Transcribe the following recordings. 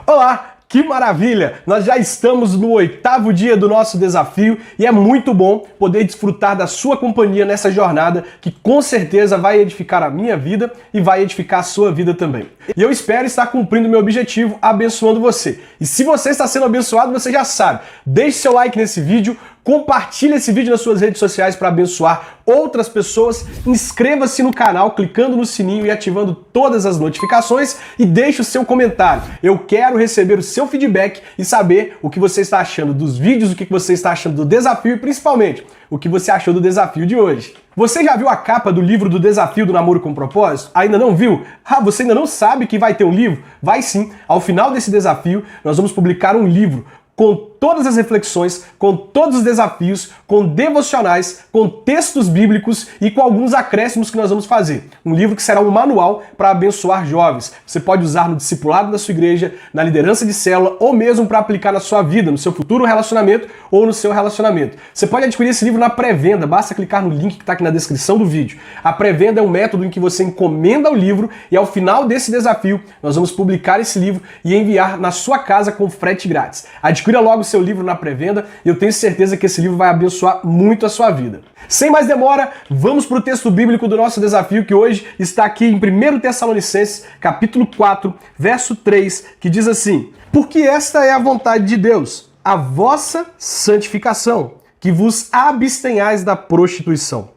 Olá! Que maravilha! Nós já estamos no 8º dia do nosso desafio e é muito bom poder desfrutar da sua companhia nessa jornada que com certeza vai edificar a minha vida e vai edificar a sua vida também. E eu espero estar cumprindo meu objetivo, abençoando você. E se você está sendo abençoado, você já sabe, deixe seu like nesse vídeo, compartilhe esse vídeo nas suas redes sociais para abençoar outras pessoas, inscreva-se no canal clicando no sininho e ativando todas as notificações e deixe o seu comentário. Eu quero receber o seu feedback e saber o que você está achando dos vídeos, o que você está achando do desafio e principalmente o que você achou do desafio de hoje. Você já viu a capa do livro do Desafio do Namoro com Propósito? Ainda não viu? Você ainda não sabe que vai ter um livro? Vai sim! Ao final desse desafio, nós vamos publicar um livro com todas as reflexões, com todos os desafios, com devocionais, com textos bíblicos e com alguns acréscimos que nós vamos fazer. Um livro que será um manual para abençoar jovens. Você pode usar no discipulado da sua igreja, na liderança de célula ou mesmo para aplicar na sua vida, no seu futuro relacionamento ou no seu relacionamento. Você pode adquirir esse livro na pré-venda, basta clicar no link que está aqui na descrição do vídeo. A pré-venda é um método em que você encomenda o livro e ao final desse desafio nós vamos publicar esse livro e enviar na sua casa com frete grátis. Adquira logo o seu livro na pré-venda e eu tenho certeza que esse livro vai abençoar muito a sua vida. Sem mais demora, vamos para o texto bíblico do nosso desafio que hoje está aqui em 1 Tessalonicenses, capítulo 4, verso 3, que diz assim: porque esta é a vontade de Deus, a vossa santificação, que vos abstenhais da prostituição.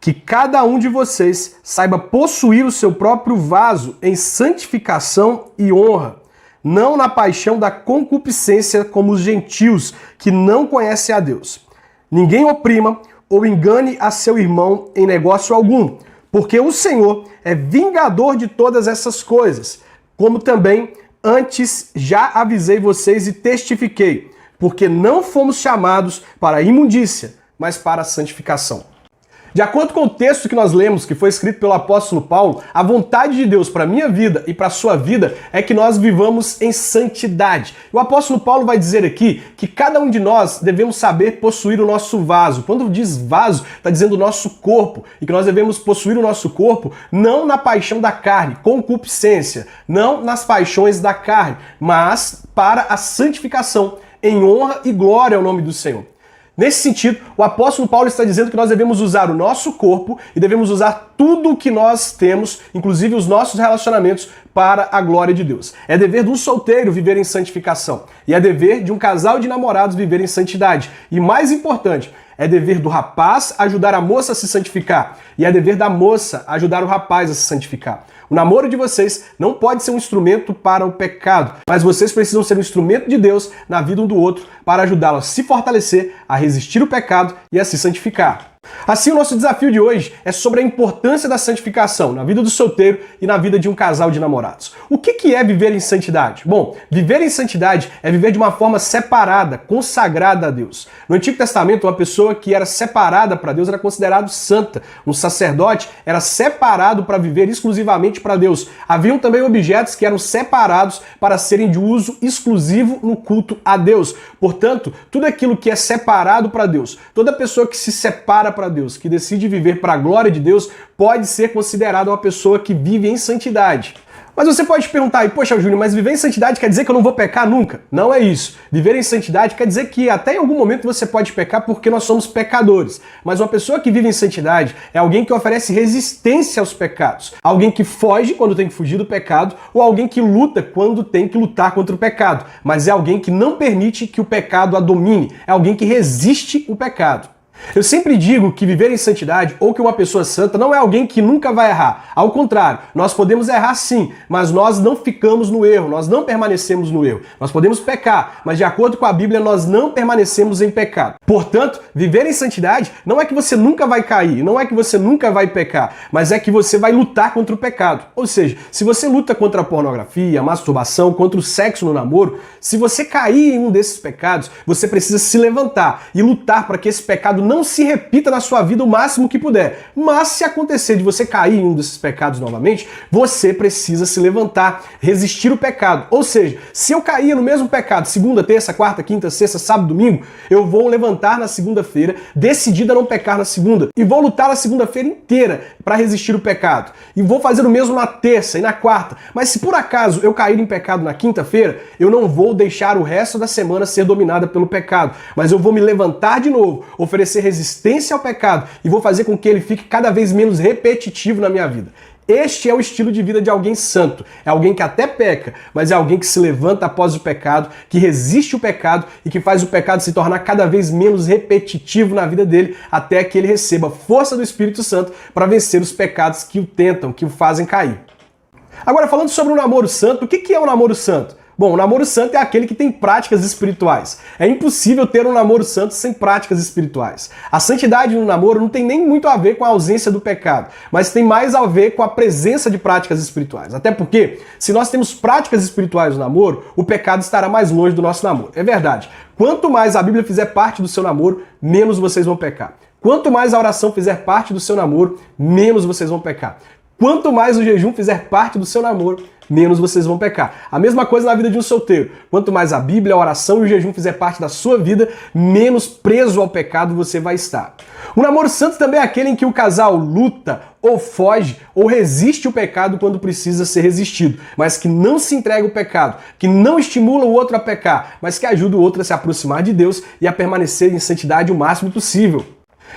Que cada um de vocês saiba possuir o seu próprio vaso em santificação e honra, não na paixão da concupiscência como os gentios que não conhecem a Deus. Ninguém oprima ou engane a seu irmão em negócio algum, porque o Senhor é vingador de todas essas coisas, como também antes já avisei vocês e testifiquei, porque não fomos chamados para a imundícia, mas para a santificação. De acordo com o texto que nós lemos, que foi escrito pelo apóstolo Paulo, a vontade de Deus para a minha vida e para a sua vida é que nós vivamos em santidade. O apóstolo Paulo vai dizer aqui que cada um de nós devemos saber possuir o nosso vaso. Quando diz vaso, está dizendo o nosso corpo, e que nós devemos possuir o nosso corpo não na paixão da carne, concupiscência, não nas paixões da carne, mas para a santificação, em honra e glória ao nome do Senhor. Nesse sentido, o apóstolo Paulo está dizendo que nós devemos usar o nosso corpo e devemos usar tudo o que nós temos, inclusive os nossos relacionamentos, para a glória de Deus. É dever de um solteiro viver em santificação e é dever de um casal de namorados viver em santidade. E mais importante, é dever do rapaz ajudar a moça a se santificar e é dever da moça ajudar o rapaz a se santificar. O namoro de vocês não pode ser um instrumento para o pecado, mas vocês precisam ser um instrumento de Deus na vida um do outro para ajudá-lo a se fortalecer, a resistir o pecado e a se santificar. Assim, o nosso desafio de hoje é sobre a importância da santificação na vida do solteiro e na vida de um casal de namorados. O que é viver em santidade? Bom, viver em santidade é viver de uma forma separada, consagrada a Deus. No Antigo Testamento, uma pessoa que era separada para Deus era considerado santa. Um sacerdote era separado para viver exclusivamente para Deus. Haviam também objetos que eram separados para serem de uso exclusivo no culto a Deus. Portanto, tudo aquilo que é separado para Deus, toda pessoa que se separa para Deus, que decide viver para a glória de Deus, pode ser considerada uma pessoa que vive em santidade. Mas você pode perguntar aí, poxa, Júnior, mas viver em santidade quer dizer que eu não vou pecar nunca? Não é isso. Viver em santidade quer dizer que até em algum momento você pode pecar porque nós somos pecadores. Mas uma pessoa que vive em santidade é alguém que oferece resistência aos pecados. Alguém que foge quando tem que fugir do pecado ou alguém que luta quando tem que lutar contra o pecado. Mas é alguém que não permite que o pecado a domine. É alguém que resiste o pecado. Eu sempre digo que viver em santidade ou que uma pessoa santa não é alguém que nunca vai errar. Ao contrário, nós podemos errar sim, mas nós não ficamos no erro, nós não permanecemos no erro. Nós podemos pecar, mas de acordo com a Bíblia nós não permanecemos em pecado. Portanto, viver em santidade não é que você nunca vai cair, não é que você nunca vai pecar, mas é que você vai lutar contra o pecado. Ou seja, se você luta contra a pornografia, a masturbação, contra o sexo no namoro, se você cair em um desses pecados, você precisa se levantar e lutar para que esse pecado não se repita na sua vida o máximo que puder. Mas se acontecer de você cair em um desses pecados novamente, você precisa se levantar, resistir o pecado. Ou seja, se eu caía no mesmo pecado segunda, terça, quarta, quinta, sexta, sábado, domingo, eu vou levantar na segunda-feira, decidido a não pecar na segunda, e vou lutar a segunda-feira inteira para resistir o pecado. E vou fazer o mesmo na terça e na quarta. Mas se por acaso eu cair em pecado na quinta-feira, eu não vou deixar o resto da semana ser dominada pelo pecado, mas eu vou me levantar de novo, oferecer resistência ao pecado e vou fazer com que ele fique cada vez menos repetitivo na minha vida. Este é o estilo de vida de alguém santo. É alguém que até peca, mas é alguém que se levanta após o pecado, que resiste o pecado e que faz o pecado se tornar cada vez menos repetitivo na vida dele, até que ele receba força do Espírito Santo para vencer os pecados que o tentam, que o fazem cair. Agora, falando sobre o namoro santo, o que é o namoro santo? Bom, o namoro santo é aquele que tem práticas espirituais. É impossível ter um namoro santo sem práticas espirituais. A santidade no namoro não tem nem muito a ver com a ausência do pecado, mas tem mais a ver com a presença de práticas espirituais. Até porque, se nós temos práticas espirituais no namoro, o pecado estará mais longe do nosso namoro. É verdade. Quanto mais a Bíblia fizer parte do seu namoro, menos vocês vão pecar. Quanto mais a oração fizer parte do seu namoro, menos vocês vão pecar. Quanto mais o jejum fizer parte do seu namoro, menos vocês vão pecar. A mesma coisa na vida de um solteiro. Quanto mais a Bíblia, a oração e o jejum fizer parte da sua vida, menos preso ao pecado você vai estar. O namoro santo também é aquele em que o casal luta, ou foge, ou resiste o pecado quando precisa ser resistido, mas que não se entrega ao pecado, que não estimula o outro a pecar, mas que ajuda o outro a se aproximar de Deus e a permanecer em santidade o máximo possível.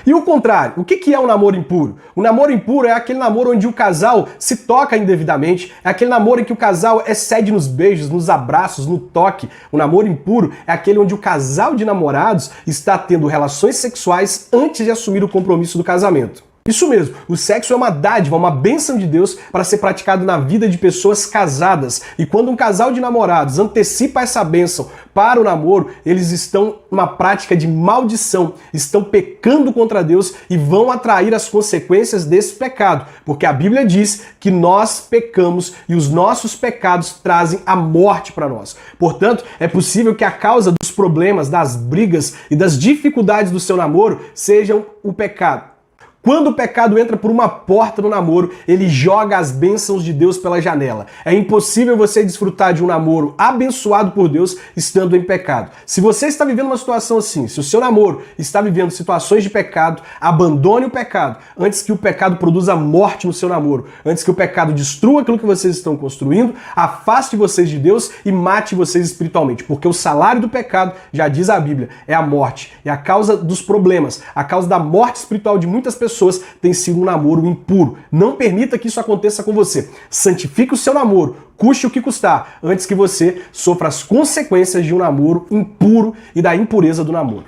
E o contrário, o que é um namoro impuro? O namoro impuro é aquele namoro onde o casal se toca indevidamente, é aquele namoro em que o casal excede nos beijos, nos abraços, no toque. O namoro impuro é aquele onde o casal de namorados está tendo relações sexuais antes de assumir o compromisso do casamento. Isso mesmo, o sexo é uma dádiva, uma bênção de Deus para ser praticado na vida de pessoas casadas. E quando um casal de namorados antecipa essa bênção para o namoro, eles estão numa prática de maldição, estão pecando contra Deus e vão atrair as consequências desse pecado. Porque a Bíblia diz que nós pecamos e os nossos pecados trazem a morte para nós. Portanto, é possível que a causa dos problemas, das brigas e das dificuldades do seu namoro sejam o pecado. Quando o pecado entra por uma porta no namoro, ele joga as bênçãos de Deus pela janela. É impossível você desfrutar de um namoro abençoado por Deus estando em pecado. Se você está vivendo uma situação assim, se o seu namoro está vivendo situações de pecado, abandone o pecado antes que o pecado produza morte no seu namoro, antes que o pecado destrua aquilo que vocês estão construindo, afaste vocês de Deus e mate vocês espiritualmente, porque o salário do pecado, já diz a Bíblia, é a morte. É a causa dos problemas, a causa da morte espiritual de muitas pessoas tem sido um namoro impuro. Não permita que isso aconteça com você. Santifique o seu namoro, custe o que custar, antes que você sofra as consequências de um namoro impuro e da impureza do namoro.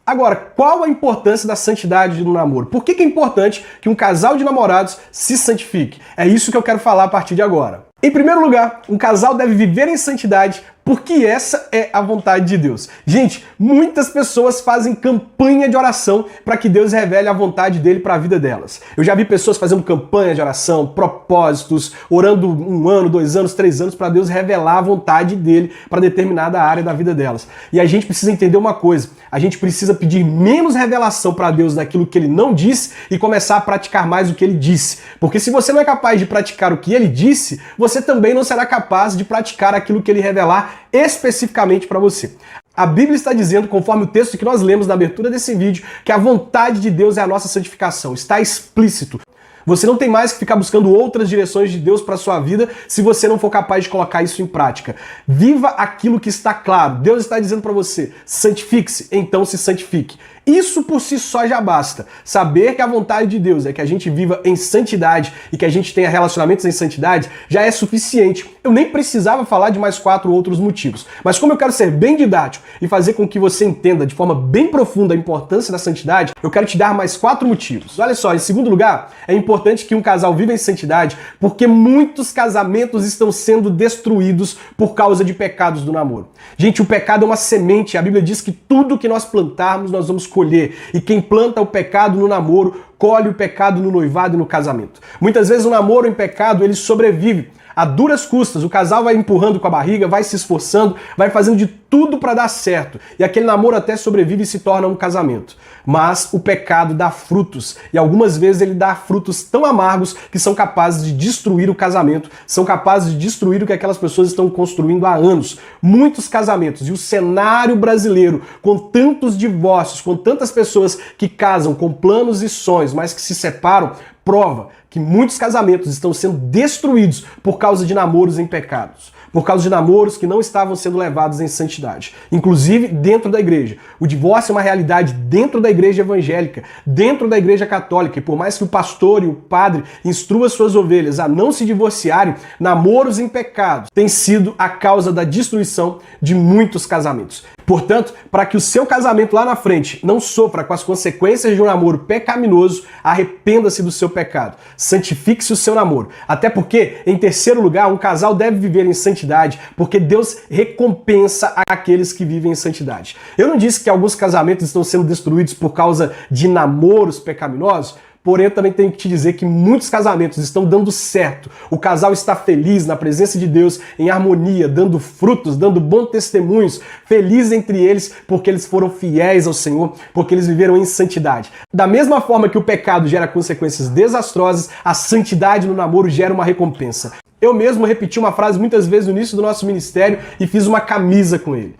Agora, qual a importância da santidade no namoro? Por que é importante que um casal de namorados se santifique? É isso que eu quero falar a partir de agora. Em primeiro lugar, um casal deve viver em santidade porque essa é a vontade de Deus. Gente, muitas pessoas fazem campanha de oração para que Deus revele a vontade dele para a vida delas. Eu já vi pessoas fazendo campanha de oração, propósitos, orando 1 ano, 2 anos, 3 anos para Deus revelar a vontade dele para determinada área da vida delas. E a gente precisa entender uma coisa, a gente precisa pedir menos revelação para Deus daquilo que ele não disse e começar a praticar mais o que ele disse. Porque se você não é capaz de praticar o que ele disse, você também não será capaz de praticar aquilo que ele revelar especificamente para você. A Bíblia está dizendo, conforme o texto que nós lemos na abertura desse vídeo, que a vontade de Deus é a nossa santificação. Está explícito. Você não tem mais que ficar buscando outras direções de Deus para a sua vida se você não for capaz de colocar isso em prática. Viva aquilo que está claro. Deus está dizendo para você, santifique-se, então se santifique. Isso por si só já basta. Saber que a vontade de Deus é que a gente viva em santidade e que a gente tenha relacionamentos em santidade já é suficiente. Eu nem precisava falar de mais 4 outros motivos. Mas como eu quero ser bem didático e fazer com que você entenda de forma bem profunda a importância da santidade, eu quero te dar mais 4 motivos. Olha só, em segundo lugar, é importante que um casal viva em santidade porque muitos casamentos estão sendo destruídos por causa de pecados do namoro. Gente, o pecado é uma semente. A Bíblia diz que tudo que nós plantarmos, nós vamos colher. E quem planta o pecado no namoro, colhe o pecado no noivado e no casamento. Muitas vezes o namoro em pecado, ele sobrevive. A duras custas, o casal vai empurrando com a barriga, vai se esforçando, vai fazendo de tudo para dar certo. E aquele namoro até sobrevive e se torna um casamento. Mas o pecado dá frutos. E algumas vezes ele dá frutos tão amargos que são capazes de destruir o casamento, são capazes de destruir o que aquelas pessoas estão construindo há anos. Muitos casamentos. E o cenário brasileiro, com tantos divórcios, com tantas pessoas que casam com planos e sonhos, mas que se separam, prova que muitos casamentos estão sendo destruídos por causa de namoros em pecados, por causa de namoros que não estavam sendo levados em santidade, inclusive dentro da igreja. O divórcio é uma realidade dentro da igreja evangélica, dentro da igreja católica, e por mais que o pastor e o padre instruam suas ovelhas a não se divorciarem, namoros em pecados têm sido a causa da destruição de muitos casamentos. Portanto, para que o seu casamento lá na frente não sofra com as consequências de um namoro pecaminoso, arrependa-se do seu pecado. Santifique-se o seu namoro. Até porque, em terceiro lugar, um casal deve viver em santidade, porque Deus recompensa aqueles que vivem em santidade. Eu não disse que alguns casamentos estão sendo destruídos por causa de namoros pecaminosos? Porém, eu também tenho que te dizer que muitos casamentos estão dando certo. O casal está feliz na presença de Deus, em harmonia, dando frutos, dando bons testemunhos, feliz entre eles porque eles foram fiéis ao Senhor, porque eles viveram em santidade. Da mesma forma que o pecado gera consequências desastrosas, a santidade no namoro gera uma recompensa. Eu mesmo repeti uma frase muitas vezes no início do nosso ministério e fiz uma camisa com ele.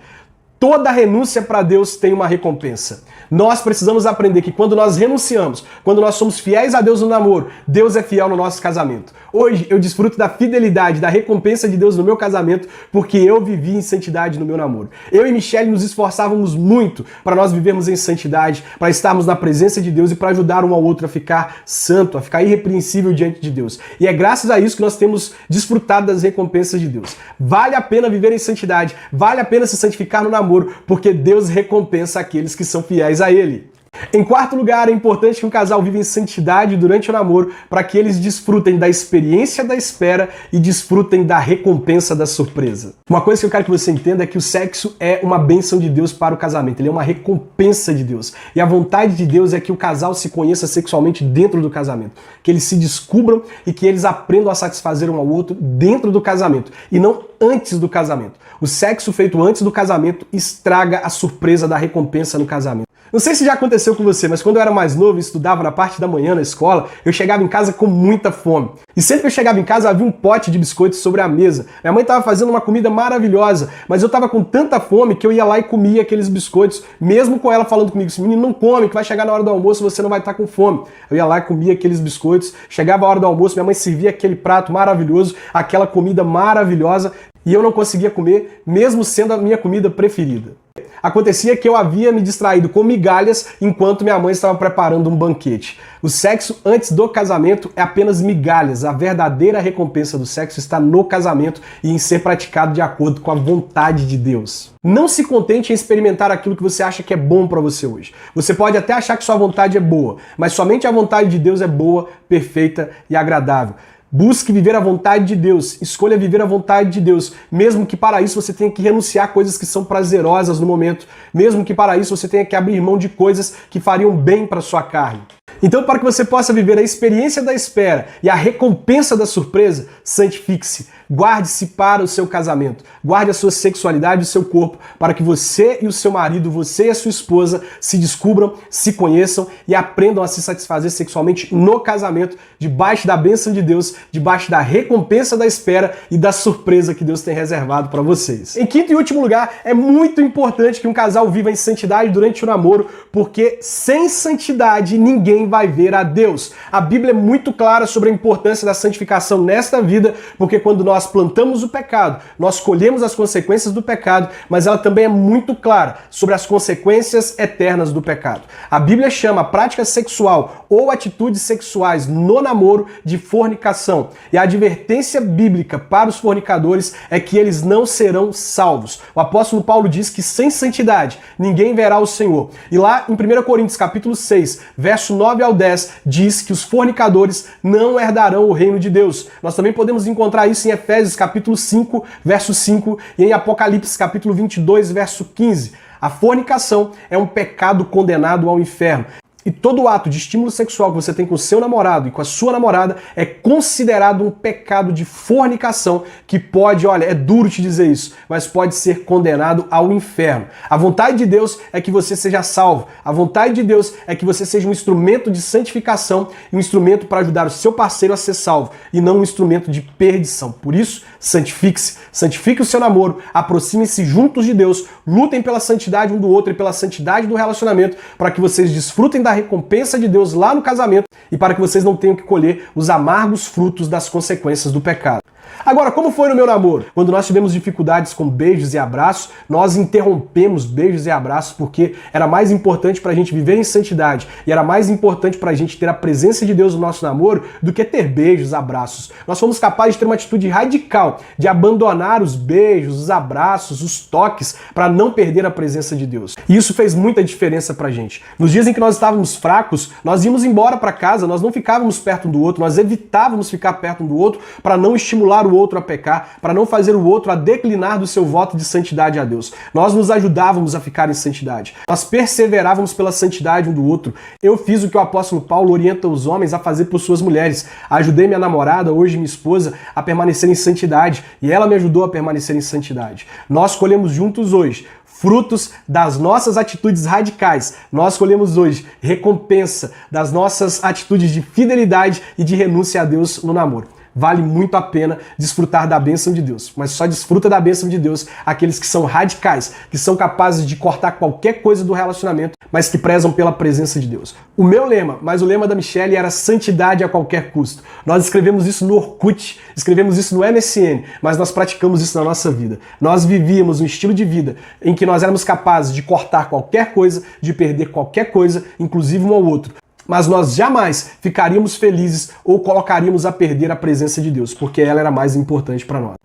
Toda renúncia para Deus tem uma recompensa. Nós precisamos aprender que quando nós renunciamos, quando nós somos fiéis a Deus no namoro, Deus é fiel no nosso casamento. Hoje eu desfruto da fidelidade, da recompensa de Deus no meu casamento, porque eu vivi em santidade no meu namoro. Eu e Michelle nos esforçávamos muito para nós vivermos em santidade, para estarmos na presença de Deus e para ajudar um ao outro a ficar santo, a ficar irrepreensível diante de Deus. E é graças a isso que nós temos desfrutado das recompensas de Deus. Vale a pena viver em santidade, vale a pena se santificar no namoro, porque Deus recompensa aqueles que são fiéis a Ele. Em quarto lugar, é importante que um casal viva em santidade durante o namoro para que eles desfrutem da experiência da espera e desfrutem da recompensa da surpresa. Uma coisa que eu quero que você entenda é que o sexo é uma bênção de Deus para o casamento, ele é uma recompensa de Deus. E a vontade de Deus é que o casal se conheça sexualmente dentro do casamento, que eles se descubram e que eles aprendam a satisfazer um ao outro dentro do casamento e não antes do casamento. O sexo feito antes do casamento estraga a surpresa da recompensa no casamento. Não sei se já aconteceu com você, mas quando eu era mais novo e estudava na parte da manhã na escola, eu chegava em casa com muita fome. E sempre que eu chegava em casa havia um pote de biscoitos sobre a mesa. Minha mãe estava fazendo uma comida maravilhosa, mas eu estava com tanta fome que eu ia lá e comia aqueles biscoitos, mesmo com ela falando comigo, esse menino não come, que vai chegar na hora do almoço e você não vai estar com fome. Eu ia lá e comia aqueles biscoitos, chegava a hora do almoço, minha mãe servia aquele prato maravilhoso, aquela comida maravilhosa, e eu não conseguia comer, mesmo sendo a minha comida preferida. Acontecia que eu havia me distraído com migalhas enquanto minha mãe estava preparando um banquete. O sexo antes do casamento é apenas migalhas. A verdadeira recompensa do sexo está no casamento e em ser praticado de acordo com a vontade de Deus. Não se contente em experimentar aquilo que você acha que é bom para você hoje. Você pode até achar que sua vontade é boa, mas somente a vontade de Deus é boa, perfeita e agradável. Busque viver a vontade de Deus, escolha viver a vontade de Deus, mesmo que para isso você tenha que renunciar a coisas que são prazerosas no momento, mesmo que para isso você tenha que abrir mão de coisas que fariam bem para sua carne. Então, para que você possa viver a experiência da espera e a recompensa da surpresa, santifique-se. Guarde-se para o seu casamento. Guarde a sua sexualidade e o seu corpo para que você e o seu marido, você e a sua esposa se descubram, se conheçam e aprendam a se satisfazer sexualmente no casamento, debaixo da bênção de Deus, debaixo da recompensa da espera e da surpresa que Deus tem reservado para vocês. Em quinto e último lugar, é muito importante que um casal viva em santidade durante o namoro, porque sem santidade ninguém vai ver a Deus. A Bíblia é muito clara sobre a importância da santificação nesta vida, porque quando nós plantamos o pecado, nós colhemos as consequências do pecado, mas ela também é muito clara sobre as consequências eternas do pecado. A Bíblia chama a prática sexual ou atitudes sexuais no namoro de fornicação. E a advertência bíblica para os fornicadores é que eles não serão salvos. O apóstolo Paulo diz que sem santidade ninguém verá o Senhor. E lá em 1 Coríntios capítulo 6, verso 9 ao 10, diz que os fornicadores não herdarão o reino de Deus. Nós também podemos encontrar isso em Efésios capítulo 5, verso 5 e em Apocalipse capítulo 22, verso 15. A fornicação é um pecado condenado ao inferno. E todo ato de estímulo sexual que você tem com o seu namorado e com a sua namorada é considerado um pecado de fornicação que pode, olha, é duro te dizer isso, mas pode ser condenado ao inferno. A vontade de Deus é que você seja salvo. A vontade de Deus é que você seja um instrumento de santificação e um instrumento para ajudar o seu parceiro a ser salvo e não um instrumento de perdição. Por isso, santifique-se, santifique o seu namoro, aproxime-se juntos de Deus, lutem pela santidade um do outro e pela santidade do relacionamento para que vocês desfrutem da recompensa de Deus lá no casamento e para que vocês não tenham que colher os amargos frutos das consequências do pecado. Agora, como foi no meu namoro? Quando nós tivemos dificuldades com beijos e abraços, nós interrompemos beijos e abraços porque era mais importante pra gente viver em santidade e era mais importante pra gente ter a presença de Deus no nosso namoro do que ter beijos, abraços. Nós fomos capazes de ter uma atitude radical de abandonar os beijos, os abraços, os toques para não perder a presença de Deus. E isso fez muita diferença pra gente. Nos dias em que nós estávamos fracos, nós íamos embora pra casa, nós não ficávamos perto um do outro, nós evitávamos ficar perto um do outro para não estimular o outro a pecar, para não fazer o outro a declinar do seu voto de santidade a Deus. Nós nos ajudávamos a ficar em santidade. Nós perseverávamos pela santidade um do outro. Eu fiz o que o apóstolo Paulo orienta os homens a fazer por suas mulheres. Ajudei minha namorada, hoje minha esposa, a permanecer em santidade e ela me ajudou a permanecer em santidade. Nós colhemos juntos hoje frutos das nossas atitudes radicais. Nós colhemos hoje recompensa das nossas atitudes de fidelidade e de renúncia a Deus no namoro. Vale muito a pena desfrutar da bênção de Deus, mas só desfruta da bênção de Deus aqueles que são radicais, que são capazes de cortar qualquer coisa do relacionamento, mas que prezam pela presença de Deus. O meu lema, mas o lema da Michelle era santidade a qualquer custo. Nós escrevemos isso no Orkut, escrevemos isso no MSN, mas nós praticamos isso na nossa vida. Nós vivíamos um estilo de vida em que nós éramos capazes de cortar qualquer coisa, de perder qualquer coisa, inclusive um ao outro. Mas nós jamais ficaríamos felizes ou colocaríamos a perder a presença de Deus, porque ela era mais importante para nós.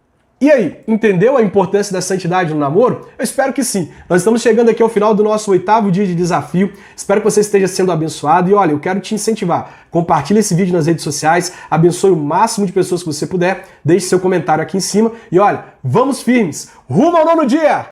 E aí, entendeu a importância da santidade no namoro? Eu espero que sim. Nós estamos chegando aqui ao final do nosso 8º dia de desafio. Espero que você esteja sendo abençoado. E olha, eu quero te incentivar. Compartilhe esse vídeo nas redes sociais, abençoe o máximo de pessoas que você puder, deixe seu comentário aqui em cima. E olha, vamos firmes, rumo ao 9º dia!